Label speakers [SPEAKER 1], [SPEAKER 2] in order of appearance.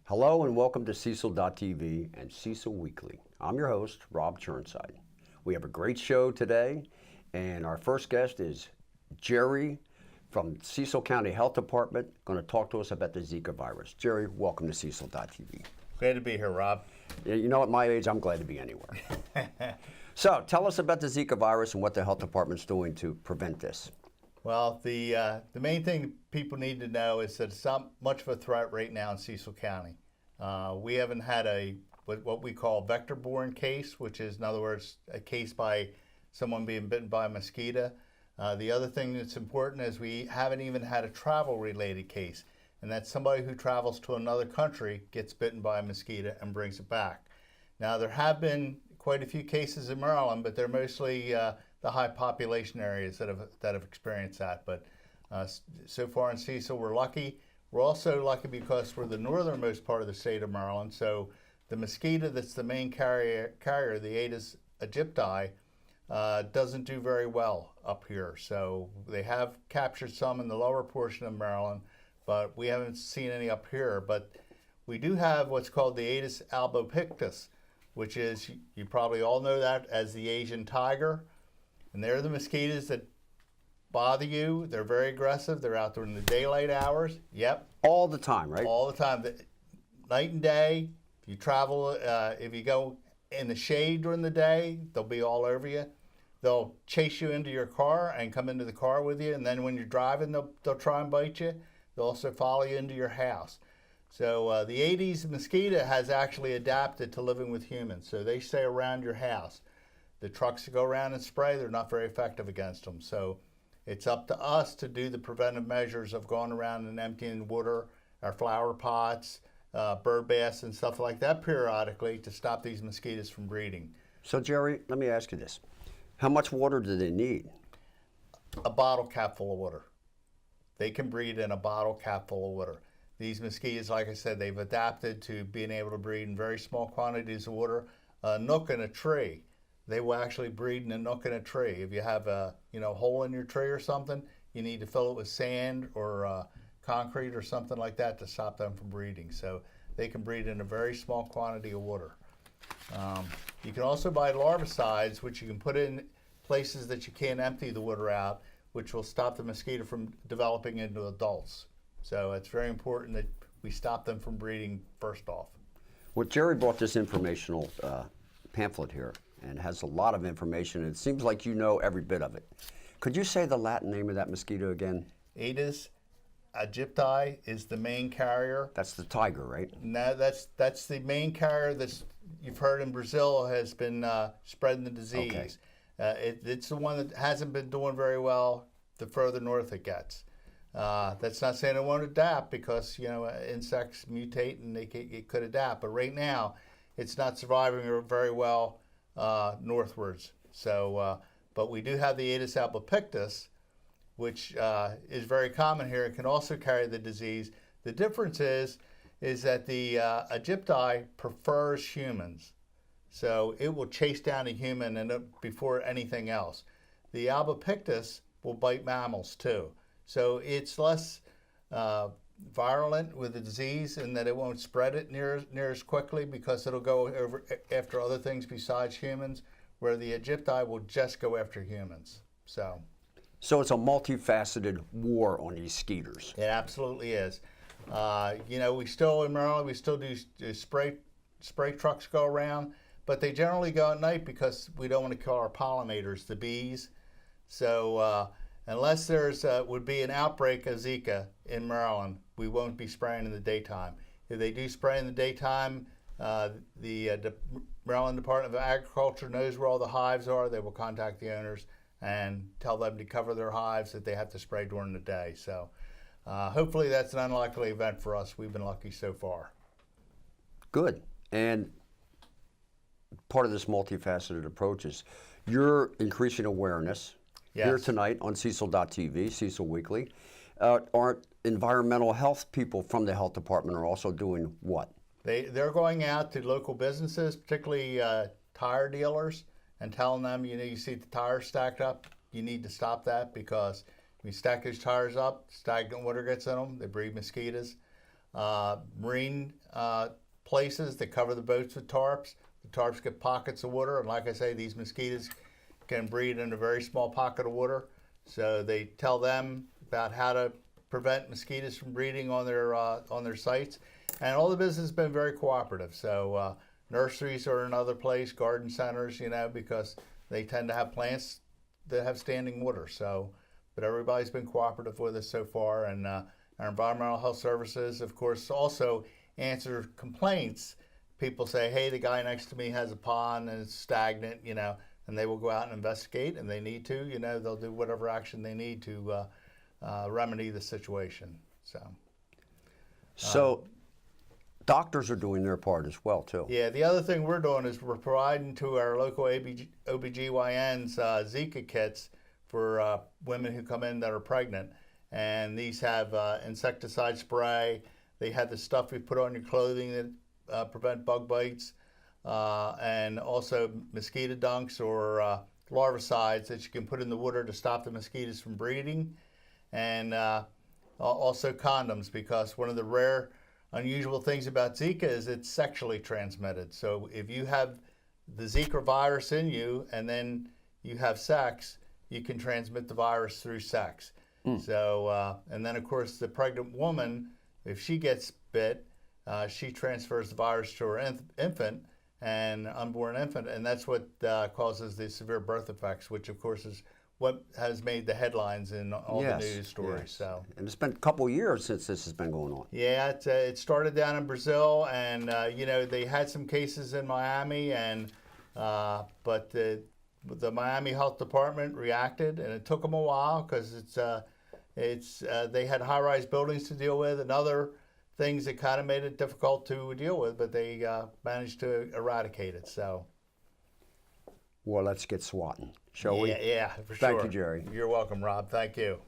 [SPEAKER 1] Hello and welcome to Cecil.tv and Cecil Weekly. I'm your host, Rob Churnside. We have a great show today, and our first guest is Jerry from Cecil County Health Department, going to talk to us about the Zika virus. Jerry, welcome to Cecil.tv.
[SPEAKER 2] Glad to be here, Rob.
[SPEAKER 1] You know, at my age, I'm glad to be anywhere. So, tell us about the Zika virus and what the health department's doing to prevent this.
[SPEAKER 2] Well, the main thing people need to know is that it's not much of a threat right now in Cecil County. We haven't had what we call vector-borne case, which is, in other words, a case by someone being bitten by a mosquito. The other thing that's important is we haven't even had a travel-related case, and that's somebody who travels to another country, gets bitten by a mosquito, and brings it back. Now, there have been quite a few cases in Maryland, but they're mostly the high population areas that have experienced that. But so far in Cecil, we're lucky. We're also lucky because we're the northernmost part of the state of Maryland, so the mosquito that's the main carrier, the Aedes aegypti, doesn't do very well up here. So they have captured some in the lower portion of Maryland, but we haven't seen any up here. But we do have what's called the Aedes albopictus, which is, you probably all know that as the Asian tiger. And they're the mosquitoes that bother you. They're very aggressive. They're out during the daylight hours. Yep.
[SPEAKER 1] All the time, right?
[SPEAKER 2] All the time. Night and day. If you travel, if you go in the shade during the day, they'll be all over you. They'll chase you into your car and come into the car with you. And then when you're driving, they'll try and bite you. They'll also follow you into your house. So the Aedes mosquito has actually adapted to living with humans. So they stay around your house. The trucks that go around and spray, they're not very effective against them. So it's up to us to do the preventive measures of going around and emptying water, our flower pots, bird baths and stuff like that periodically to stop these mosquitoes from breeding.
[SPEAKER 1] So Jerry, let me ask you this. How much water do they need?
[SPEAKER 2] A bottle cap full of water. They can breed in a bottle cap full of water. These mosquitoes, like I said, they've adapted to being able to breed in very small quantities of water. A nook in a tree, they will actually breed in a nook in a tree. If you have a hole in your tree or something, you need to fill it with sand or concrete or something like that to stop them from breeding. So they can breed in a very small quantity of water. You can also buy larvicides, which you can put in places that you can't empty the water out, which will stop the mosquito from developing into adults. So it's very important that we stop them from breeding first off.
[SPEAKER 1] Well, Jerry brought this informational pamphlet here and has a lot of information. And it seems like you know every bit of it. Could you say the Latin name of that mosquito again?
[SPEAKER 2] Aedes aegypti is the main carrier.
[SPEAKER 1] That's the tiger, right?
[SPEAKER 2] No, that's the main carrier that's, you've heard in Brazil, has been spreading the disease. Okay. It's the one that hasn't been doing very well the further north it gets. That's not saying it won't adapt, because insects mutate and it could adapt. But right now, it's not surviving very well northwards. So, but we do have the Aedes albopictus, which is very common here. It can also carry the disease. The difference is that the aegypti prefers humans. So it will chase down a human before anything else. The albopictus will bite mammals too. So it's less virulent with the disease, in that it won't spread it near as quickly, because it'll go over after other things besides humans, where the aegypti will just go after humans. So
[SPEAKER 1] it's a multifaceted war on these skeeters.
[SPEAKER 2] It absolutely is. We still, in Maryland, we still do spray trucks go around, but they generally go at night because we don't want to kill our pollinators, the bees. So unless there's would be an outbreak of Zika in Maryland, we won't be spraying in the daytime. If they do spray in the daytime, the Maryland Department of Agriculture knows where all the hives are. They will contact the owners and tell them to cover their hives, that they have to spray during the day. So hopefully that's an unlikely event for us. We've been lucky so far.
[SPEAKER 1] Good. And part of this multifaceted approach is you're increasing awareness. Yes. Here tonight on Cecil.tv, Cecil Weekly. Our environmental health people from the health department are also doing what?
[SPEAKER 2] They're going out to local businesses, particularly tire dealers, and telling them, you see the tires stacked up, you need to stop that, because when you stack those tires up, stagnant water gets in them, they breed mosquitoes. marine places that cover the boats with tarps. The tarps get pockets of water, and like I say, these mosquitoes can breed in a very small pocket of water. So they tell them about how to prevent mosquitoes from breeding on their sites, and all the business has been very cooperative. So nurseries are another place, garden centers, because they tend to have plants that have standing water. So, but everybody's been cooperative with us so far, and our environmental health services, of course, also answer complaints. People say, hey, the guy next to me has a pond and it's stagnant, and they will go out and investigate, and they need to, they'll do whatever action they need to remedy the situation.
[SPEAKER 1] So doctors are doing their part as well, too.
[SPEAKER 2] Yeah, the other thing we're doing is we're providing to our local OBGYNs Zika kits for women who come in that are pregnant. And these have insecticide spray. They have the stuff we put on your clothing that prevent bug bites, and also mosquito dunks or larvicides that you can put in the water to stop the mosquitoes from breeding. And also condoms, because one of the rare unusual things about Zika is it's sexually transmitted. So if you have the Zika virus in you and then you have sex, you can transmit the virus through sex. So, and then of course the pregnant woman, if she gets bit, she transfers the virus to her infant and unborn infant, and that's what causes the severe birth effects, which of course is what has made the headlines in all the news stories.
[SPEAKER 1] Yes.
[SPEAKER 2] So,
[SPEAKER 1] and it's been a couple of years since this has been going on.
[SPEAKER 2] Yeah, it started down in Brazil, and they had some cases in Miami, and but the Miami Health Department reacted, and it took them a while because they had high-rise buildings to deal with and other things that kind of made it difficult to deal with, but they managed to eradicate it. So,
[SPEAKER 1] well, let's get swatting, shall we?
[SPEAKER 2] Yeah, for sure.
[SPEAKER 1] Thank you, Jerry.
[SPEAKER 2] You're welcome, Rob. Thank you.